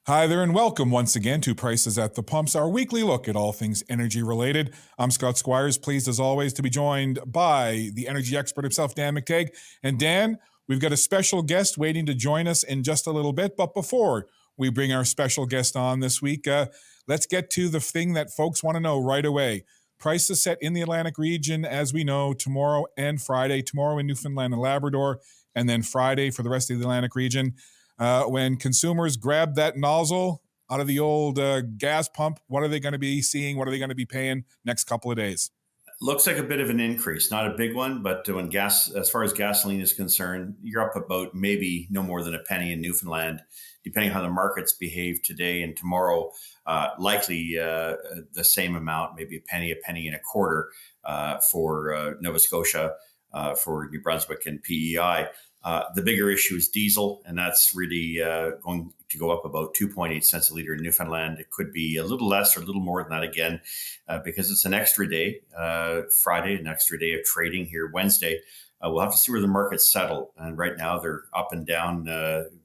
Hi there and welcome once again to Prices at the Pumps, our weekly look at all things energy related. I'm Scott Squires, pleased as always to be joined by the energy expert himself, Dan McTeague. And Dan, we've got a special guest waiting to join us in just a little bit. But before we bring our special guest on this week, let's get to the thing that folks want to know right away. Prices set in the Atlantic region, as we know, tomorrow and Friday. Tomorrow in Newfoundland and Labrador, and then Friday for the rest of the Atlantic region. When consumers grab that nozzle out of the old gas pump, what are they going to be seeing? What are they going to be paying next couple of days? Looks like a bit of an increase, not a big one, but as far as gasoline is concerned, you're up about maybe no more than a penny in Newfoundland, depending on how the markets behave today and tomorrow. Likely the same amount, maybe a penny and a quarter for Nova Scotia, for New Brunswick and PEI. The bigger issue is diesel, and that's really going to go up about 2.8 cents a liter in Newfoundland. It could be a little less or a little more than that again, because it's an extra day, Friday, an extra day of trading here Wednesday. We'll have to see where the markets settle. And right now they're up and down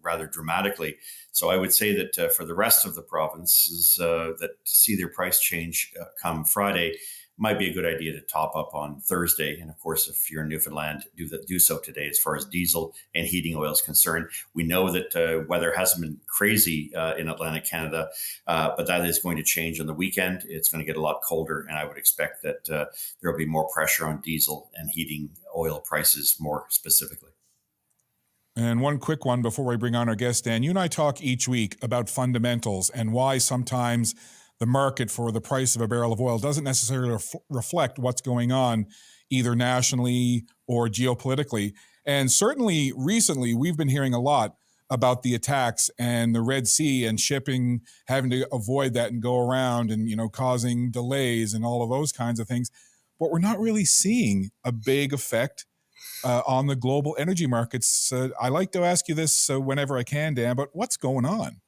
rather dramatically. So I would say that for the rest of the provinces that see their price change come Friday, might be a good idea to top up on Thursday. And of course, if you're in Newfoundland, do so today as far as diesel and heating oil is concerned. We know that weather hasn't been crazy in Atlantic Canada, but that is going to change on the weekend. It's going to get a lot colder, and I would expect that there will be more pressure on diesel and heating oil prices more specifically. And one quick one before we bring on our guest, Dan. You and I talk each week about fundamentals and why sometimes the market for the price of a barrel of oil doesn't necessarily reflect what's going on either nationally or geopolitically. And certainly recently, we've been hearing a lot about the attacks and the Red Sea and shipping, having to avoid that and go around and, causing delays and all of those kinds of things. But we're not really seeing a big effect on the global energy markets. I like to ask you this whenever I can, Dan, but what's going on?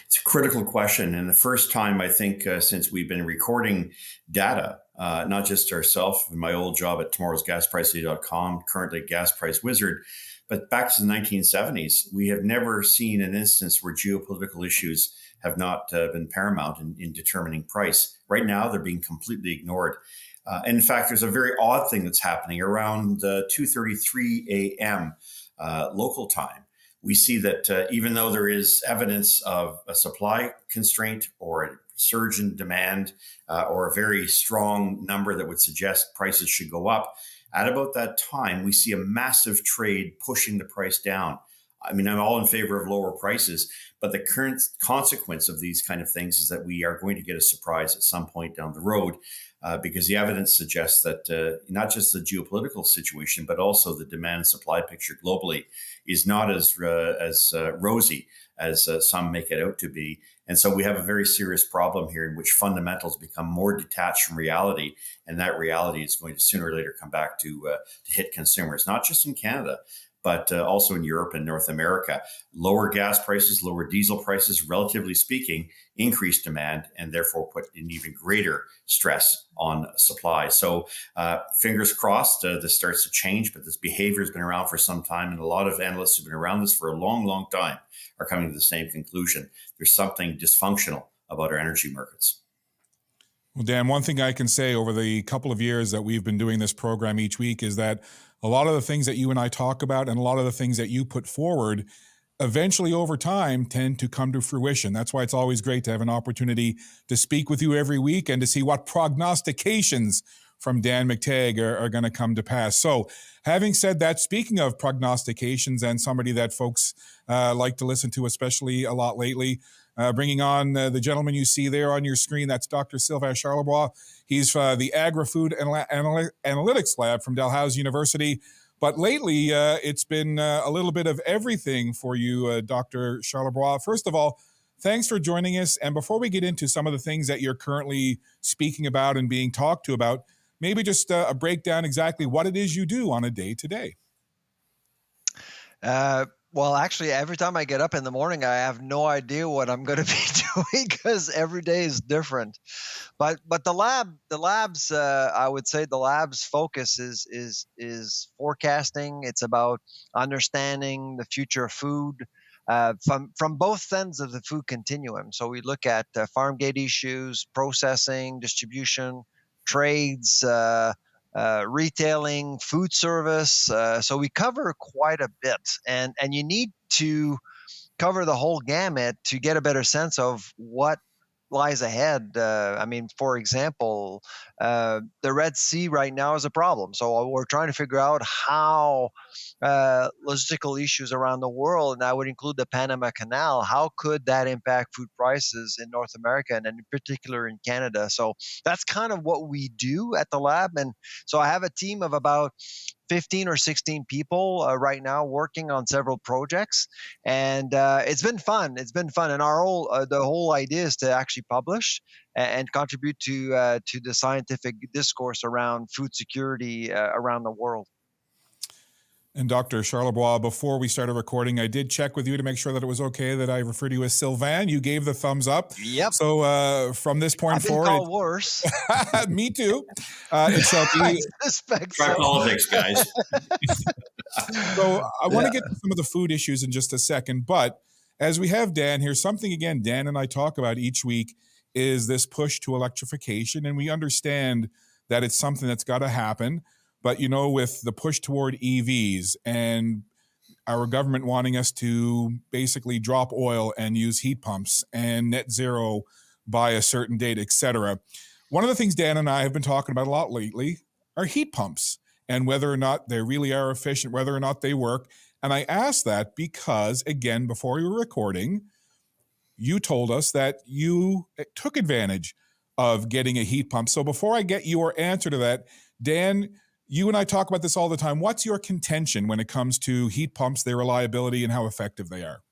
It's a critical question. And the first time, I think, since we've been recording data, not just ourselves in my old job at tomorrowsgasprice.com, currently Gas Price Wizard, but back to the 1970s, we have never seen an instance where geopolitical issues have not been paramount in determining price. Right now, they're being completely ignored. And in fact, there's a very odd thing that's happening around 2:33 a.m. Local time. We see that even though there is evidence of a supply constraint or a surge in demand or a very strong number that would suggest prices should go up, at about that time, we see a massive trade pushing the price down. I mean, I'm all in favor of lower prices, but the current consequence of these kind of things is that we are going to get a surprise at some point down the road. Because the evidence suggests that not just the geopolitical situation, but also the demand and supply picture globally is not as rosy as some make it out to be. And so we have a very serious problem here in which fundamentals become more detached from reality. And that reality is going to sooner or later come back to hit consumers, not just in Canada, but also in Europe and North America. Lower gas prices, lower diesel prices, relatively speaking, increased demand and therefore put an even greater stress on supply. So fingers crossed, this starts to change, but this behavior has been around for some time. And a lot of analysts who've been around this for a long, long time are coming to the same conclusion. There's something dysfunctional about our energy markets. Well, Dan, one thing I can say over the couple of years that we've been doing this program each week is that a lot of the things that you and I talk about and a lot of the things that you put forward eventually over time tend to come to fruition. That's why it's always great to have an opportunity to speak with you every week and to see what prognostications from Dan McTeague are going to come to pass. So having said that, speaking of prognostications and somebody that folks like to listen to, especially a lot lately, bringing on the gentleman you see there on your screen, that's Dr. Sylvain Charlebois. He's the Agri-Food Analytics Lab from Dalhousie University. But lately, it's been a little bit of everything for you, Dr. Charlebois. First of all, thanks for joining us. And before we get into some of the things that you're currently speaking about and being talked to about, maybe just a breakdown exactly what it is you do on a day-to-day. Well, actually, every time I get up in the morning, I have no idea what I'm going to be doing because every day is different. But the lab's I would say the lab's focus is forecasting. It's about understanding the future of food, from both ends of the food continuum. So we look at farm gate issues, processing, distribution, trades, retailing, food service. So we cover quite a bit, and you need to cover the whole gamut to get a better sense of what lies ahead. I mean, for example, the Red Sea right now is a problem. So we're trying to figure out how logistical issues around the world, and that would include the Panama Canal, how could that impact food prices in North America and in particular in Canada? So that's kind of what we do at the lab. And so I have a team of about 15 or 16 people right now working on several projects, and it's been fun. It's been fun, and the whole idea is to actually publish and contribute to the scientific discourse around food security around the world. And Dr. Charlebois, before we started recording, I did check with you to make sure that it was okay that I refer to you as Sylvain. You gave the thumbs up. Yep. So from this point I've been forward, called worse. Me too. It shall be. Try politics, guys. So I want to get to some of the food issues in just a second, but as we have Dan here, something again Dan and I talk about each week is this push to electrification, and we understand that it's something that's got to happen. But, with the push toward EVs and our government wanting us to basically drop oil and use heat pumps and net zero by a certain date, et cetera, one of the things Dan and I have been talking about a lot lately are heat pumps and whether or not they really are efficient, whether or not they work. And I asked that because, again, before we were recording, you told us that you took advantage of getting a heat pump. So before I get your answer to that, Dan, you and I talk about this all the time. What's your contention when it comes to heat pumps, their reliability, and how effective they are?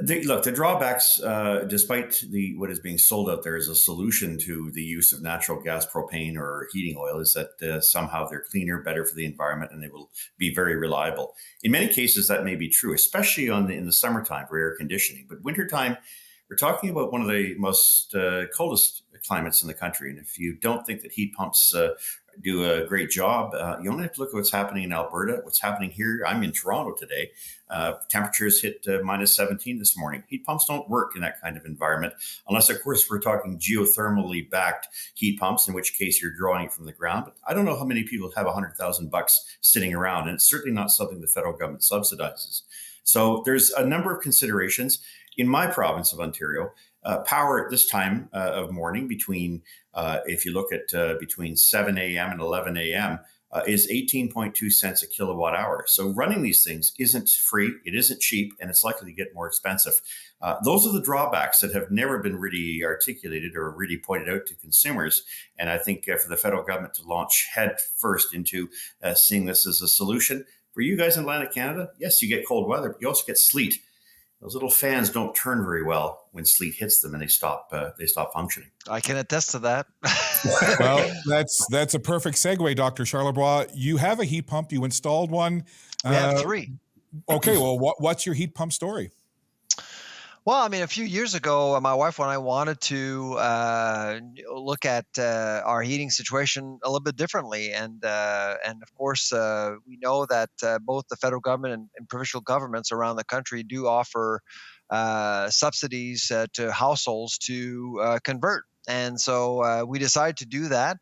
The drawbacks, despite what is being sold out there as a solution to the use of natural gas, propane, or heating oil, is that somehow they're cleaner, better for the environment, and they will be very reliable. In many cases, that may be true, especially in the summertime for air conditioning. But wintertime, we're talking about one of the most coldest climates in the country. And if you don't think that heat pumps do a great job, you only have to look at what's happening in Alberta, what's happening here. I'm in Toronto today. Temperatures hit minus 17 this morning. Heat pumps don't work in that kind of environment, unless, of course, we're talking geothermally backed heat pumps, in which case you're drawing it from the ground. But I don't know how many people have $100,000 sitting around, and it's certainly not something the federal government subsidizes. So there's a number of considerations. In my province of Ontario, power at this time of morning between, if you look at between 7 a.m. and 11 a.m., is 18.2 cents a kilowatt hour. So running these things isn't free, it isn't cheap, and it's likely to get more expensive. Those are the drawbacks that have never been really articulated or really pointed out to consumers. And I think for the federal government to launch head first into seeing this as a solution. For you guys in Atlantic Canada, yes, you get cold weather, but you also get sleet. Those little fans don't turn very well when sleet hits them, and they stop functioning. I can attest to that. Well, that's a perfect segue, Dr. Charlebois. You have a heat pump. You installed one. We have 3. Okay, well, what's your heat pump story? Well, I mean, a few years ago, my wife and I wanted to look at our heating situation a little bit differently, and of course, we know that both the federal government and provincial governments around the country do offer subsidies to households to convert, and so we decided to do that.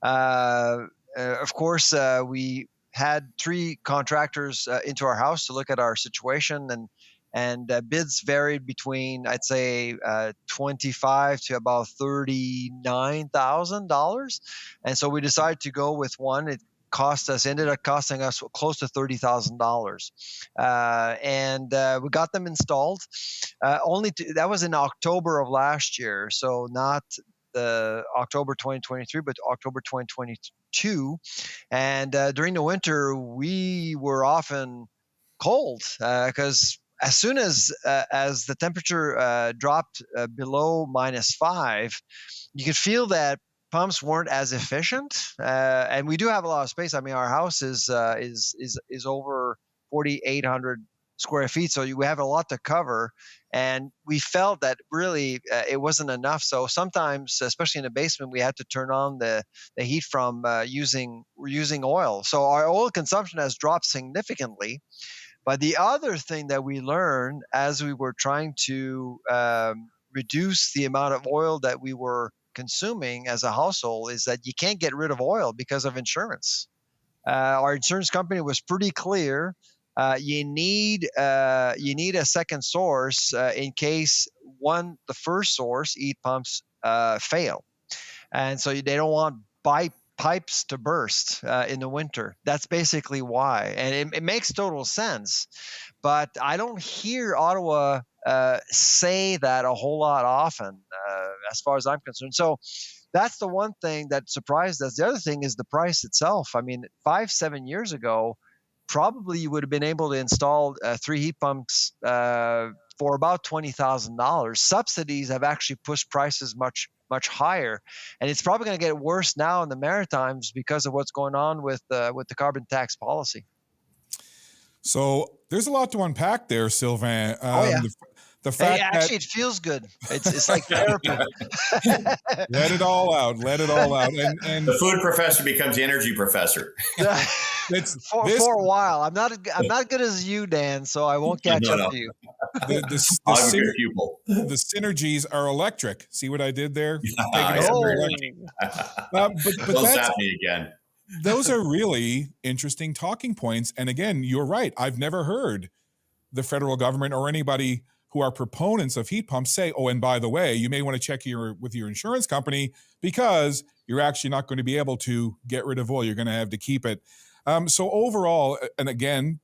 Of course, we had 3 contractors into our house to look at our situation, and bids varied between, I'd say, $25,000 to about $39,000. And so we decided to go with one. It ended up costing us close to $30,000. And we got them installed. That was in October of last year. So not the October 2023, but October 2022. And during the winter, we were often cold because as soon as the temperature dropped below -5, you could feel that pumps weren't as efficient. And we do have a lot of space. I mean, our house is over 4,800 square feet, so we have a lot to cover. And we felt that really it wasn't enough. So sometimes, especially in the basement, we had to turn on the heat from using oil. So our oil consumption has dropped significantly. But the other thing that we learned as we were trying to reduce the amount of oil that we were consuming as a household is that you can't get rid of oil because of insurance. Our insurance company was pretty clear. You need a second source in case the first source, heat pumps, fail, and so they don't want pipes to burst in the winter. That's basically why, and it makes total sense. But I don't hear Ottawa say that a whole lot often, as far as I'm concerned. So that's the one thing that surprised us. The other thing is the price itself. I mean, 5-7 years ago, probably you would have been able to install 3 heat pumps for about $20,000. Subsidies have actually pushed prices much higher, and it's probably going to get worse now in the Maritimes because of what's going on with the carbon tax policy. So there's a lot to unpack there, Sylvain. The fact it feels good. It's like therapy. Let it all out. And the food professor becomes the energy professor. For a while. I'm not good as you, Dan, so I won't catch up to you. The synergies are electric. See what I did there? But don't zap me again. Those are really interesting talking points. And again, you're right. I've never heard the federal government or anybody who are proponents of heat pumps say, oh, and by the way, you may want to check with your insurance company because you're actually not going to be able to get rid of oil. You're going to have to keep it. So overall, and again,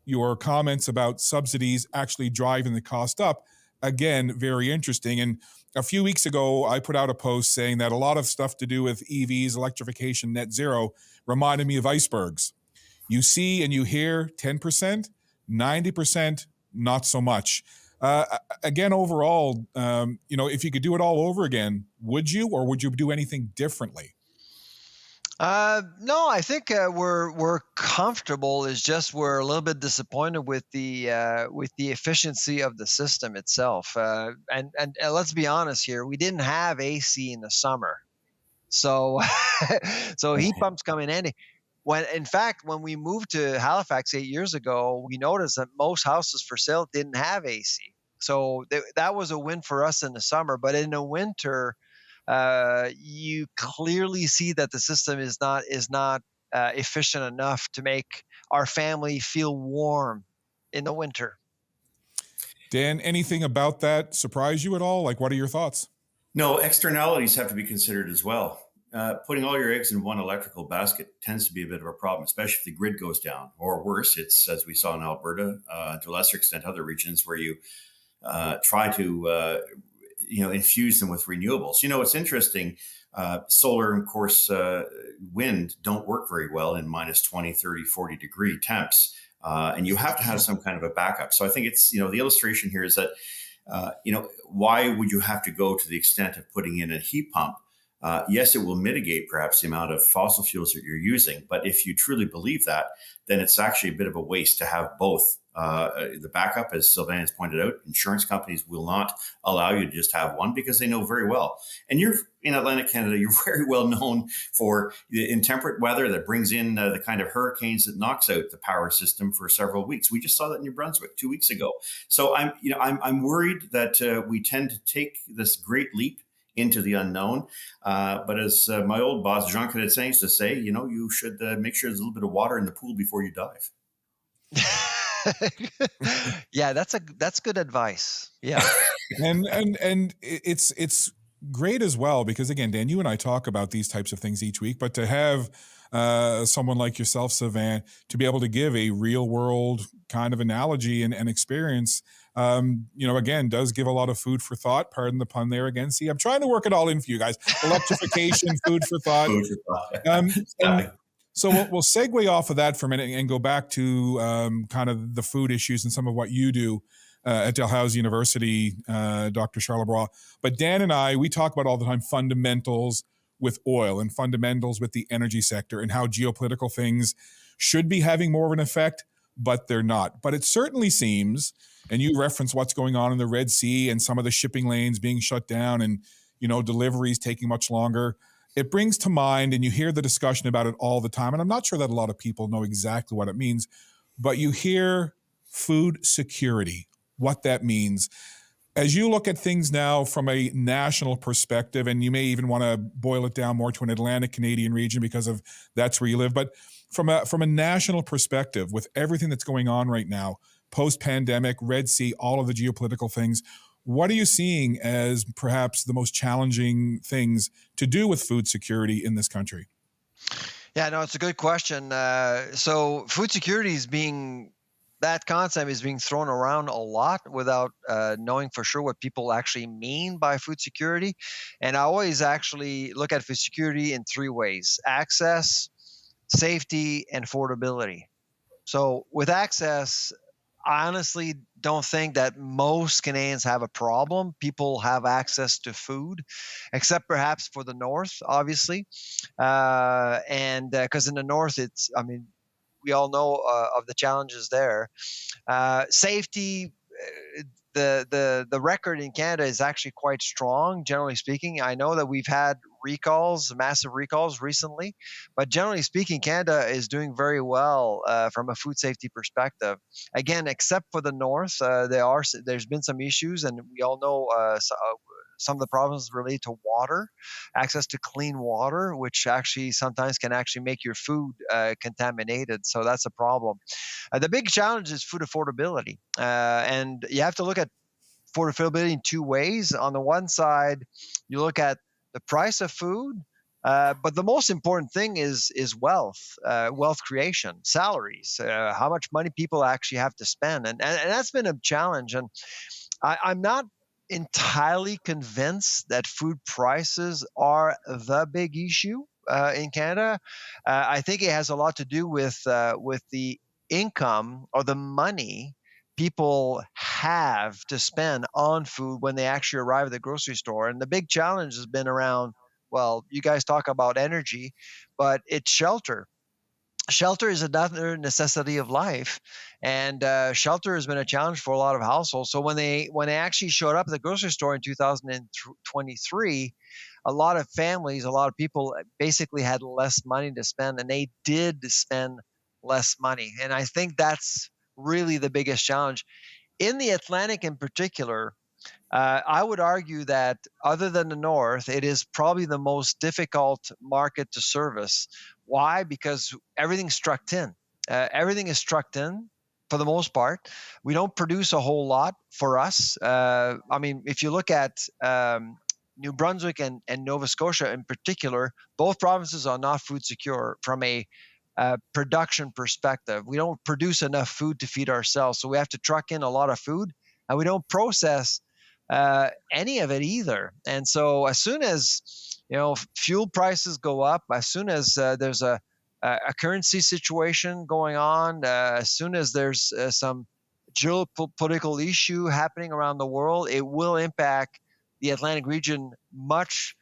your comments about subsidies actually driving the cost up, again, very interesting. And a few weeks ago, I put out a post saying that a lot of stuff to do with EVs, electrification, net zero, reminded me of icebergs. You see and you hear 10%, 90%, not so much. Again, overall, if you could do it all over again, would you, or would you do anything differently? No, I think we're comfortable. It's just we're a little bit disappointed with the efficiency of the system itself. And let's be honest here, we didn't have AC in the summer, so so heat pumps come in handy. In fact, when we moved to Halifax 8 years ago, we noticed that most houses for sale didn't have AC. So that was a win for us in the summer. But in the winter, you clearly see that the system is not efficient enough to make our family feel warm in the winter. Dan, anything about that surprise you at all? Like, what are your thoughts? No, externalities have to be considered as well. Putting all your eggs in one electrical basket tends to be a bit of a problem, especially if the grid goes down, or worse, it's, as we saw in Alberta, to a lesser extent, other regions where you try to infuse them with renewables. It's interesting. Solar and, of course, wind don't work very well in minus 20, 30, 40 degree temps. And you have to have some kind of a backup. So I think it's, the illustration here is that, why would you have to go to the extent of putting in a heat pump? Yes, it will mitigate perhaps the amount of fossil fuels that you're using. But if you truly believe that, then it's actually a bit of a waste to have both. The backup, as Sylvain has pointed out, insurance companies will not allow you to just have one because they know very well. And you're in Atlantic Canada, you're very well known for the intemperate weather that brings in the kind of hurricanes that knocks out the power system for several weeks. We just saw that in New Brunswick 2 weeks ago. So I'm worried that we tend to take this great leap into the unknown. But as my old boss, Jean Cadet, used to say, you should make sure there's a little bit of water in the pool before you dive. Yeah, that's good advice. Yeah. and it's great as well, because again, Dan, you and I talk about these types of things each week, but to have someone like yourself, Sylvain, to be able to give a real world kind of analogy and experience, again, does give a lot of food for thought. Pardon the pun there again. See, I'm trying to work it all in for you guys. Electrification, food for thought. So we'll segue off of that for a minute and go back to kind of the food issues and some of what you do at Dalhousie University, Dr. Charlebois. But Dan and I, we talk about all the time fundamentals with oil and fundamentals with the energy sector and how geopolitical things should be having more of an effect, but they're not. But it certainly seems, and you reference what's going on in the Red Sea and some of the shipping lanes being shut down and, deliveries taking much longer. It brings to mind, and you hear the discussion about it all the time, and I'm not sure that a lot of people know exactly what it means, but you hear food security, what that means. As you look at things now from a national perspective, and you may even want to boil it down more to an Atlantic Canadian region because of that's where you live, but from a national perspective, with everything that's going on right now, post-pandemic, Red Sea, all of the geopolitical things, what are you seeing as perhaps the most challenging things to do with food security in this country? Yeah, no, it's a good question. So food security that concept is being thrown around a lot without knowing for sure what people actually mean by food security. And I always actually look at food security in three ways: access, safety, and affordability. So with access, I honestly don't think that most Canadians have a problem. People have access to food, except perhaps for the North, obviously. And because in the North, we all know of the challenges there. Safety, the record in Canada is actually quite strong, generally speaking. I know that we've had recalls, massive recalls recently, but generally speaking, Canada is doing very well from a food safety perspective. Again, except for the North, there's been some issues, and we all know some of the problems relate to water, access to clean water, which actually sometimes can actually make your food contaminated. So that's a problem. The big challenge is food affordability. And you have to look at affordability in two ways. On the one side, you look at the price of food, but the most important thing is wealth creation, salaries, how much money people actually have to spend. And that's been a challenge. And I'm not entirely convinced that food prices are the big issue in Canada. I think it has a lot to do with the income or the money people have to spend on food when they actually arrive at the grocery store. And the big challenge has been around, well, you guys talk about energy, but it's shelter. Shelter is another necessity of life, and shelter has been a challenge for a lot of households. So when they actually showed up at the grocery store in 2023, a lot of families, a lot of people basically had less money to spend, and they did spend less money. And I think that's really the biggest challenge in the Atlantic, in particular. I would argue that other than the North, it is probably the most difficult market to service. Why? Because everything's trucked in. Everything is trucked in for the most part. We don't produce a whole lot for us. If you look at New Brunswick and Nova Scotia in particular, both provinces are not food secure from a production perspective. We don't produce enough food to feed ourselves, so we have to truck in a lot of food, and we don't process any of it either. And so as soon as fuel prices go up, as soon as there's a currency situation going on, as soon as there's some geopolitical issue happening around the world, it will impact the Atlantic region much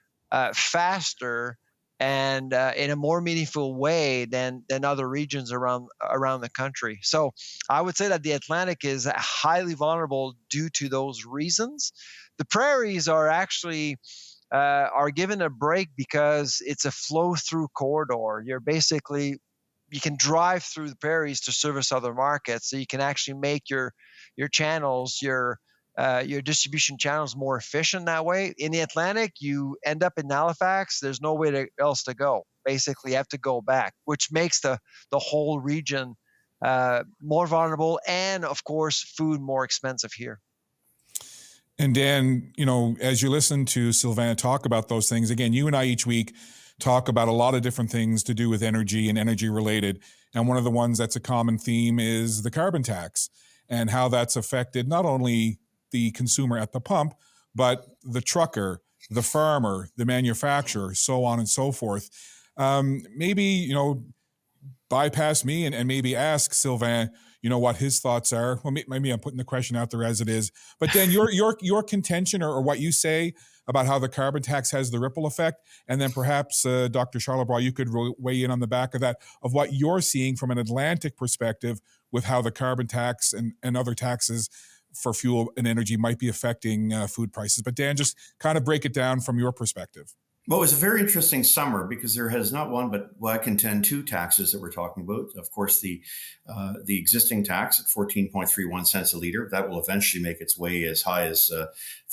faster and in a more meaningful way than other regions around the country. So I would say that the Atlantic is highly vulnerable due to those reasons. The prairies are actually are given a break because it's a flow-through corridor. You can drive through the prairies to service other markets, so you can actually make your channels, your distribution channels more efficient that way. In the Atlantic, you end up in Halifax. There's no way else to go. Basically, you have to go back, which makes the whole region more vulnerable, and of course, food more expensive here. And Dan, as you listen to Sylvain talk about those things, again, you and I each week talk about a lot of different things to do with energy and energy related. And one of the ones that's a common theme is the carbon tax and how that's affected not only the consumer at the pump, but the trucker, the farmer, the manufacturer, so on and so forth. Maybe, bypass me and maybe ask Sylvain, what his thoughts are. Well, maybe I'm putting the question out there as it is. But then your contention or what you say about how the carbon tax has the ripple effect, and then perhaps Dr. Charlebois, you could weigh in on the back of that, of what you're seeing from an Atlantic perspective with how the carbon tax and other taxes for fuel and energy might be affecting food prices. But Dan, just kind of break it down from your perspective. Well, it was a very interesting summer because there has not one, but I contend two taxes that we're talking about. Of course, the existing tax at 14.31 cents a liter that will eventually make its way as high as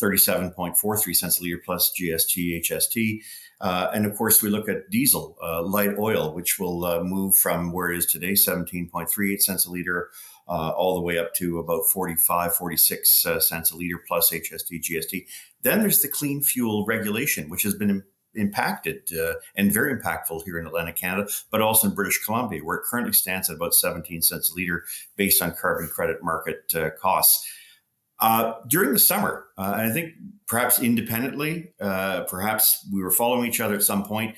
37.43 cents a liter plus GST, HST. And of course, we look at diesel, light oil, which will move from where it is today, 17.38 cents a liter, all the way up to about 45, 46 cents a liter plus HST, GST. Then there's the clean fuel regulation, which has been impacted and very impactful here in Atlantic Canada, but also in British Columbia, where it currently stands at about 17 cents a liter based on carbon credit market costs. During the summer, I think perhaps independently, perhaps we were following each other at some point,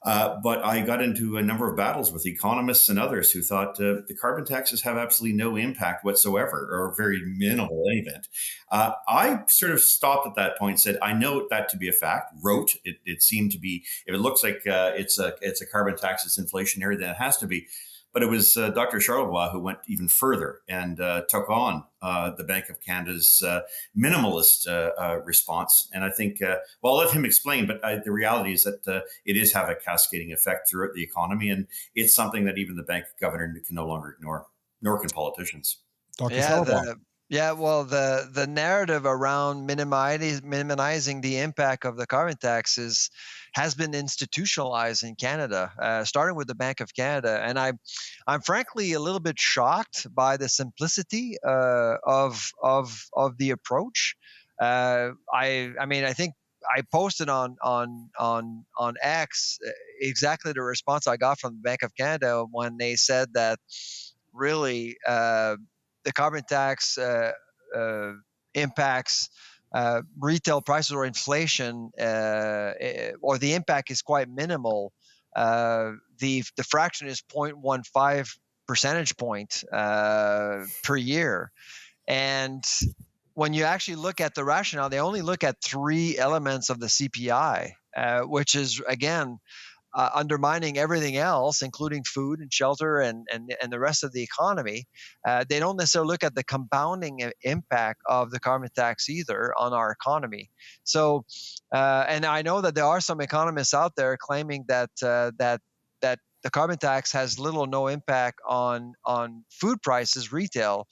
but I got into a number of battles with economists and others who thought the carbon taxes have absolutely no impact whatsoever, or very minimal in any event. I sort of stopped at that point and said, I know that to be a fact. It seemed to be, if it looks like it's a carbon tax that's inflationary, then it has to be. But it was Dr. Charlebois who went even further and took on the Bank of Canada's minimalist response. And I think, well, I'll let him explain, but the reality is that it is having a cascading effect throughout the economy. And it's something that even the bank governor can no longer ignore, nor can politicians. Dr. Yeah, Charlebois. well, the narrative around minimizing the impact of the carbon taxes has been institutionalized in Canada, starting with the Bank of Canada, and I'm frankly a little bit shocked by the simplicity of the approach. I mean, I think I posted on X exactly the response I got from the Bank of Canada when they said that really. The carbon tax impacts retail prices or inflation, or the impact is quite minimal. The fraction is 0.15 percentage point per year. And when you actually look at the rationale, they only look at three elements of the CPI, which is, again, undermining everything else, including food and shelter and the rest of the economy. They don't necessarily look at the compounding impact of the carbon tax either on our economy. So, and I know that there are some economists out there claiming that the carbon tax has little or no impact on food prices, retail.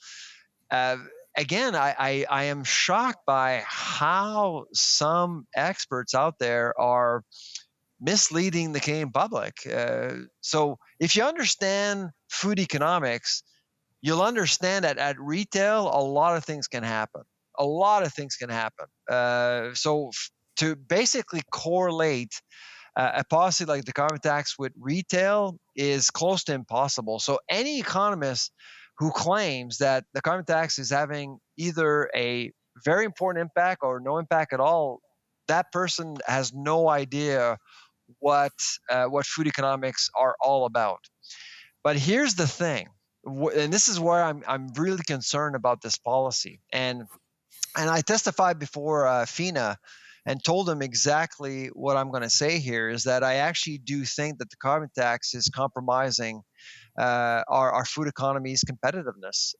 Again, I am shocked by how some experts out there are misleading the Canadian public. So if you understand food economics, you'll understand that at retail, a lot of things can happen. A lot of things can happen. So to basically correlate a policy like the carbon tax with retail is close to impossible. So any economist who claims that the carbon tax is having either a very important impact or no impact at all, that person has no idea what food economics are all about. But here's the thing, and this is where I'm really concerned about this policy. And I testified before FINA and told them exactly what I'm going to say here is that I actually do think that the carbon tax is compromising our food economy's competitiveness.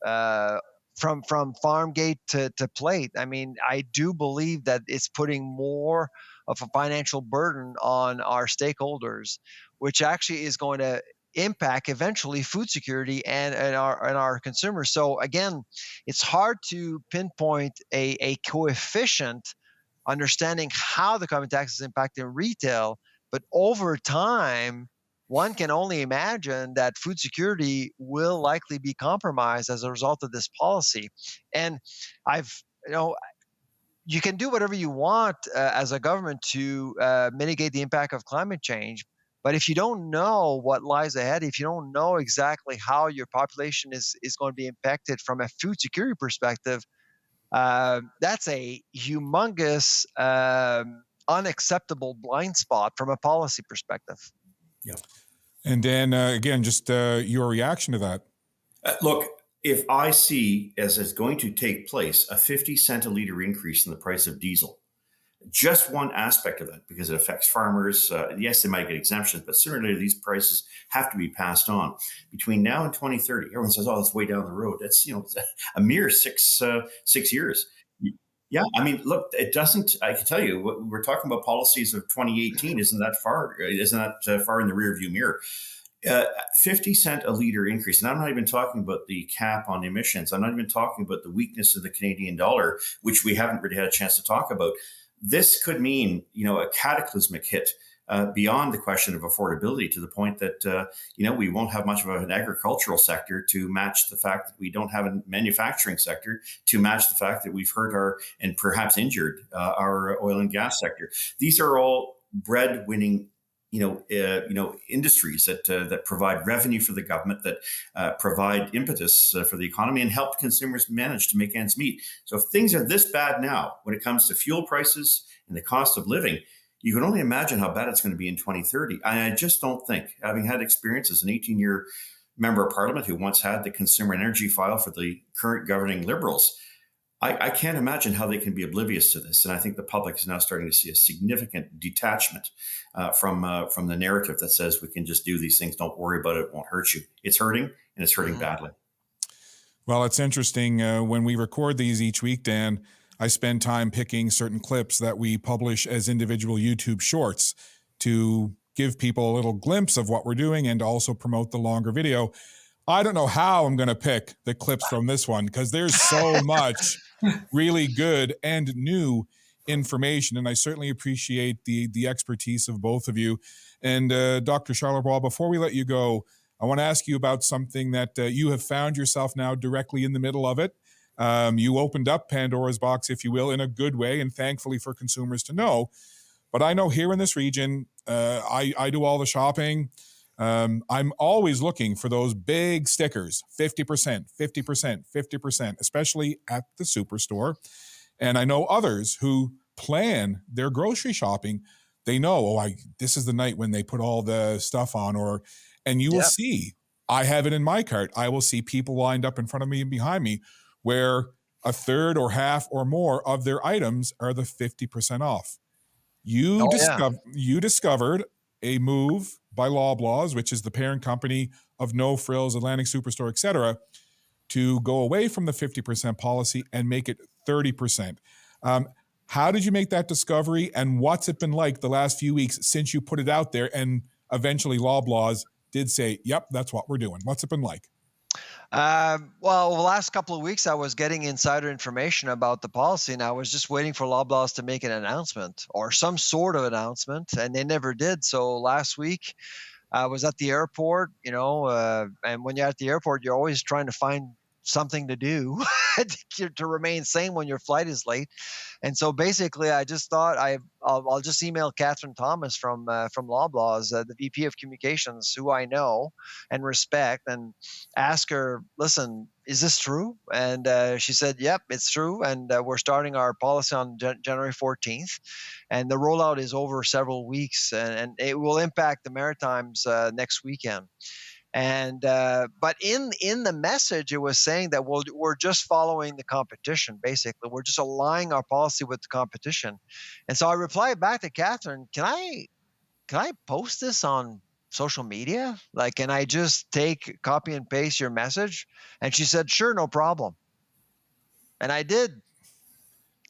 From farm gate to plate. I mean, I do believe that it's putting more of a financial burden on our stakeholders, which actually is going to impact eventually food security and our consumers. So again, it's hard to pinpoint a coefficient understanding how the carbon tax is impacting retail, but over time, one can only imagine that food security will likely be compromised as a result of this policy. And you can do whatever you want as a government to mitigate the impact of climate change. But if you don't know what lies ahead, if you don't know exactly how your population is going to be impacted from a food security perspective, that's a humongous, unacceptable blind spot from a policy perspective. Yeah. And Dan, again, just your reaction to that. Look, if I see, as is going to take place, a 50 cent a liter increase in the price of diesel, just one aspect of that, because it affects farmers. Yes, they might get exemptions, but sooner or later, these prices have to be passed on. Between now and 2030, everyone says, "Oh, it's way down the road." That's a mere six years. Yeah, I mean, look, it doesn't. I can tell you, we're talking about policies of 2018. Isn't that far? Isn't that far in the rearview mirror? 50 cent a liter increase, and I'm not even talking about the cap on emissions. I'm not even talking about the weakness of the Canadian dollar, which we haven't really had a chance to talk about. This could mean, a cataclysmic hit. Beyond the question of affordability, to the point that we won't have much of an agricultural sector to match the fact that we don't have a manufacturing sector to match the fact that we've hurt and perhaps injured our oil and gas sector. These are all bread-winning industries that provide revenue for the government, that provide impetus for the economy and help consumers manage to make ends meet. So if things are this bad now when it comes to fuel prices and the cost of living, you can only imagine how bad it's going to be in 2030. And I just don't think, having had experience as an 18-year member of parliament who once had the consumer energy file for the current governing Liberals, I can't imagine how they can be oblivious to this. And I think the public is now starting to see a significant detachment from the narrative that says we can just do these things. Don't worry about it. It won't hurt you. It's hurting, and it's hurting badly. Well, it's interesting. When we record these each week, Dan, I spend time picking certain clips that we publish as individual YouTube shorts to give people a little glimpse of what we're doing and to also promote the longer video. I don't know how I'm going to pick the clips from this one because there's so much really good and new information. And I certainly appreciate the expertise of both of you. And Dr. Charlebois, before we let you go, I want to ask you about something that you have found yourself now directly in the middle of it. You opened up Pandora's box, if you will, in a good way, and thankfully for consumers to know. But I know here in this region, I do all the shopping. I'm always looking for those big stickers, 50%, 50%, 50%, especially at the superstore. And I know others who plan their grocery shopping. They know, this is the night when they put all the stuff on, and you will see, I have it in my cart. I will see people lined up in front of me and behind me where a third or half or more of their items are the 50% off. You discovered a move by Loblaws, which is the parent company of No Frills, Atlantic Superstore, etc., to go away from the 50% policy and make it 30%. How did you make that discovery, and what's it been like the last few weeks since you put it out there and eventually Loblaws did say, yep, that's what we're doing? What's it been like? Well, the last couple of weeks, I was getting insider information about the policy, and I was just waiting for Loblaws to make an announcement or some sort of announcement, and they never did. So last week, I was at the airport, and when you're at the airport, you're always trying to find something to do to remain sane when your flight is late. And so basically, I just thought I'll just email Catherine Thomas from Loblaws, the VP of Communications, who I know and respect, and ask her, listen, is this true? And she said, yep, it's true. And we're starting our policy on January 14th. And the rollout is over several weeks, and it will impact the Maritimes next weekend. And but in the message, it was saying that we're just following the competition. Basically, we're just aligning our policy with the competition. And so I replied back to Catherine, can I post this on social media? Like, can I just copy and paste your message? And she said, sure, no problem. And I did.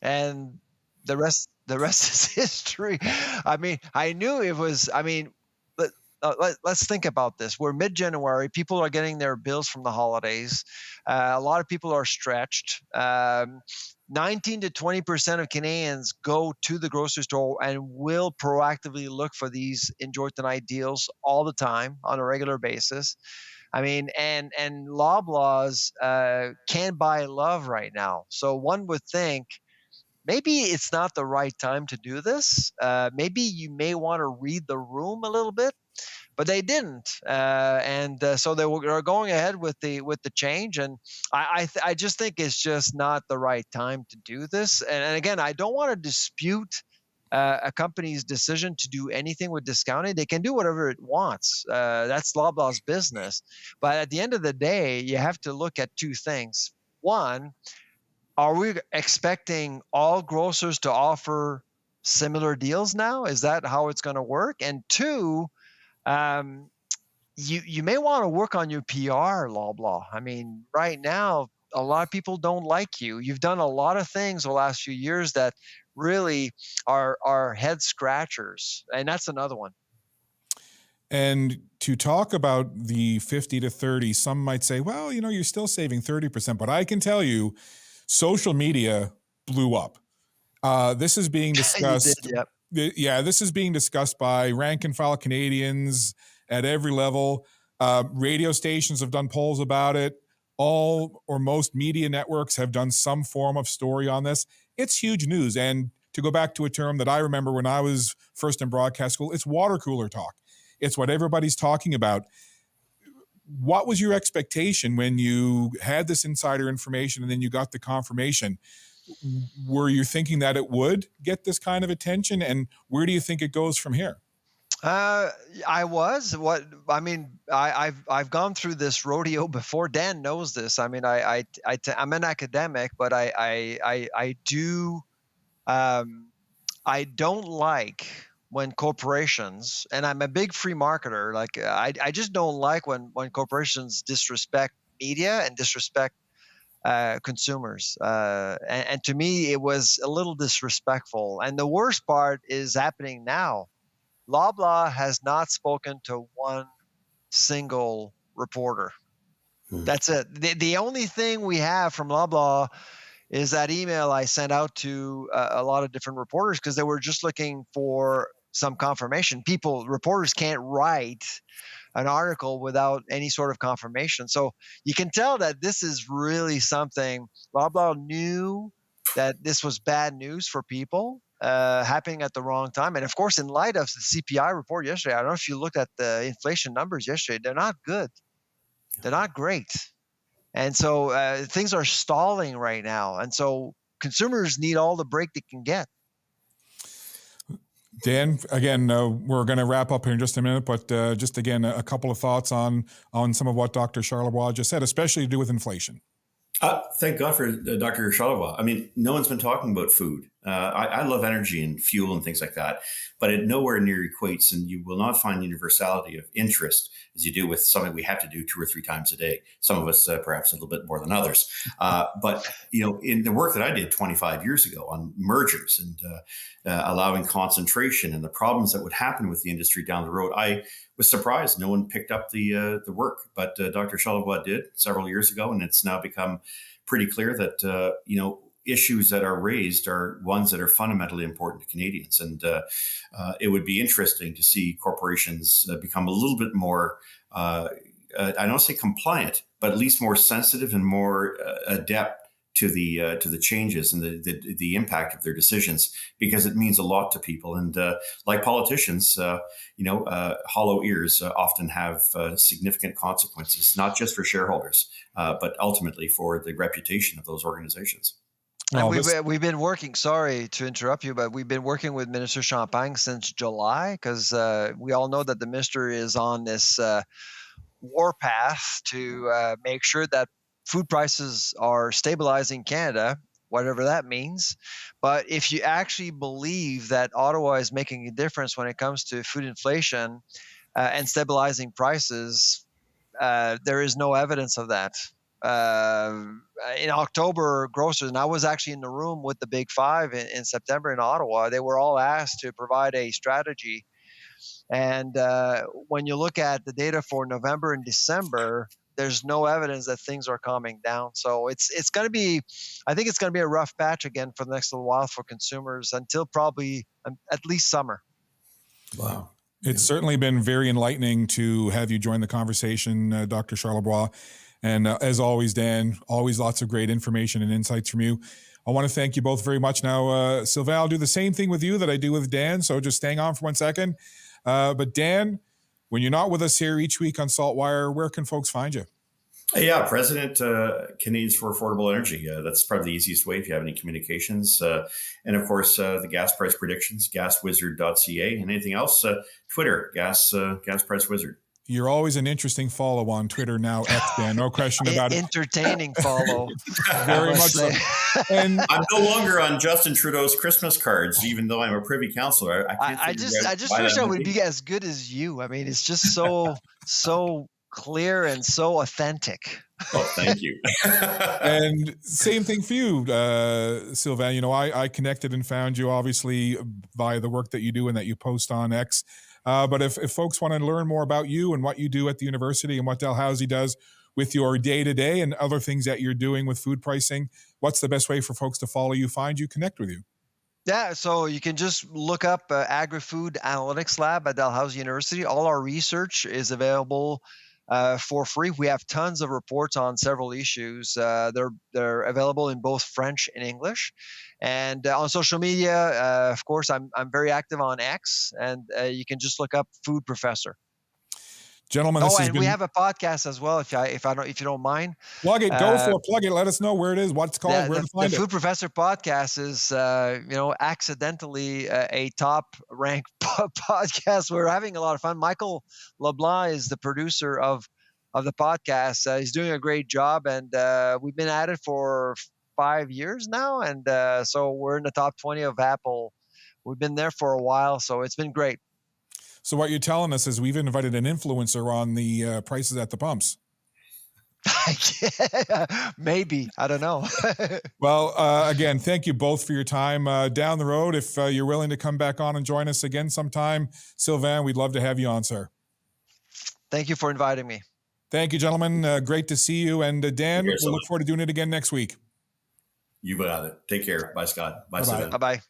And the rest is history. I mean, I knew it was. I mean. Let's think about this. We're mid-January. People are getting their bills from the holidays. A lot of people are stretched. 19 to 20% of Canadians go to the grocery store and will proactively look for these enjoy tonight deals all the time on a regular basis. I mean, and Loblaws can buy love right now. So one would think, maybe it's not the right time to do this. Maybe you may want to read the room a little bit, but they didn't. So they were going ahead with the change. And I just think it's just not the right time to do this. And again, I don't want to dispute a company's decision to do anything with discounting. They can do whatever it wants. That's Loblaw's business. But at the end of the day, you have to look at two things. One, are we expecting all grocers to offer similar deals now? Is that how it's going to work? And two, you may want to work on your PR, Loblaw. I mean, right now, a lot of people don't like you. You've done a lot of things the last few years that really are head scratchers. And that's another one. And to talk about the 50 to 30, some might say, well, you're still saving 30%, but I can tell you social media blew up. This is being discussed. You did, yep. Yeah, this is being discussed by rank and file Canadians at every level. Radio stations have done polls about it. All or most media networks have done some form of story on this. It's huge news. And to go back to a term that I remember when I was first in broadcast school, it's water cooler talk. It's what everybody's talking about. What was your expectation when you had this insider information and then you got the confirmation? Were you thinking that it would get this kind of attention? And where do you think it goes from here? I've gone through this rodeo before. Dan knows this. I mean, I'm an academic, but I don't like when corporations, and I'm a big free marketer. Like I just don't like when corporations disrespect media and disrespect consumers. And to me, it was a little disrespectful. And the worst part is happening now. Loblaw has not spoken to one single reporter. That's it. The only thing we have from Loblaw is that email I sent out to a lot of different reporters because they were just looking for some confirmation. Reporters can't write an article without any sort of confirmation. So you can tell that this is really something. Loblaw knew that this was bad news for people, happening at the wrong time. And of course, in light of the CPI report yesterday, I don't know if you looked at the inflation numbers yesterday, they're not good. They're not great. And so things are stalling right now. And so consumers need all the break they can get. Dan, again, we're going to wrap up here in just a minute, but just again, a couple of thoughts on some of what Dr. Charlebois just said, especially to do with inflation. Thank God for Dr. Charlebois. I mean, no one's been talking about food. I love energy and fuel and things like that, but it nowhere near equates, and you will not find universality of interest as you do with something we have to do 2 or 3 times a day. Some of us perhaps a little bit more than others. But, in the work that I did 25 years ago on mergers and allowing concentration and the problems that would happen with the industry down the road, I was surprised no one picked up the work. But Dr. Charlebois did several years ago, and it's now become pretty clear that, issues that are raised are ones that are fundamentally important to Canadians. And it would be interesting to see corporations become a little bit more, I don't say compliant, but at least more sensitive and more adept to the changes and the impact of their decisions, because it means a lot to people. And like politicians, hollow ears often have significant consequences, not just for shareholders, but ultimately for the reputation of those organizations. And we've been working, sorry to interrupt you, but we've been working with Minister Champagne since July, because we all know that the minister is on this warpath to make sure that food prices are stabilizing Canada, whatever that means. But if you actually believe that Ottawa is making a difference when it comes to food inflation and stabilizing prices, there is no evidence of that. In October, grocers, and I was actually in the room with the Big Five in September in Ottawa, they were all asked to provide a strategy. And when you look at the data for November and December, there's no evidence that things are calming down. So it's going to be, I think it's going to be a rough patch again for the next little while for consumers until probably at least summer. Wow. It's certainly been very enlightening to have you join the conversation, Dr. Charlebois. And as always, Dan, always lots of great information and insights from you. I want to thank you both very much. Now, Sylvain, I'll do the same thing with you that I do with Dan, so just staying on for 1 second. But Dan, when you're not with us here each week on SaltWire, where can folks find you? Yeah, President, Canadians for Affordable Energy. That's probably the easiest way if you have any communications. And of course, the gas price predictions, gaswizard.ca, and anything else, Twitter, gas price wizard. You're always an interesting follow on Twitter now, X, Dan. No question about it. Entertaining follow. Very much so. And I'm no longer on Justin Trudeau's Christmas cards, even though I'm a Privy Councillor. I just wish I would be as good as you. I mean, it's just so clear and so authentic. Oh, thank you. And same thing for you, Sylvain. You know, I connected and found you obviously via the work that you do and that you post on X. But if folks want to learn more about you and what you do at the university and what Dalhousie does with your day-to-day and other things that you're doing with food pricing, what's the best way for folks to follow you, find you, connect with you? Yeah, so you can just look up Agri-Food Analytics Lab at Dalhousie University. All our research is available for free. We have tons of reports on several issues. They're available in both French and English. And on social media, of course, I'm very active on X, and you can just look up Food Professor. Gentlemen, we have a podcast as well. If you don't mind, plug it. Go for it. Plug it. Let us know where it is, what it's called, where to find it. The Food Professor podcast is, accidentally a top-ranked podcast. We're having a lot of fun. Michael LeBlanc is the producer of the podcast. He's doing a great job, and we've been at it for 5 years now, and so we're in the top 20 of Apple. We've been there for a while, so it's been great. So what you're telling us is we've invited an influencer on the prices at the pumps. Maybe. I don't know. Well, again, thank you both for your time. Down the road, if you're willing to come back on and join us again sometime, Sylvain, we'd love to have you on, sir. Thank you for inviting me. Thank you, gentlemen. Great to see you. And Dan, we'll look forward to doing it again next week. You got it. Take care. Bye, Scott. Bye, Sylvain. Bye-bye.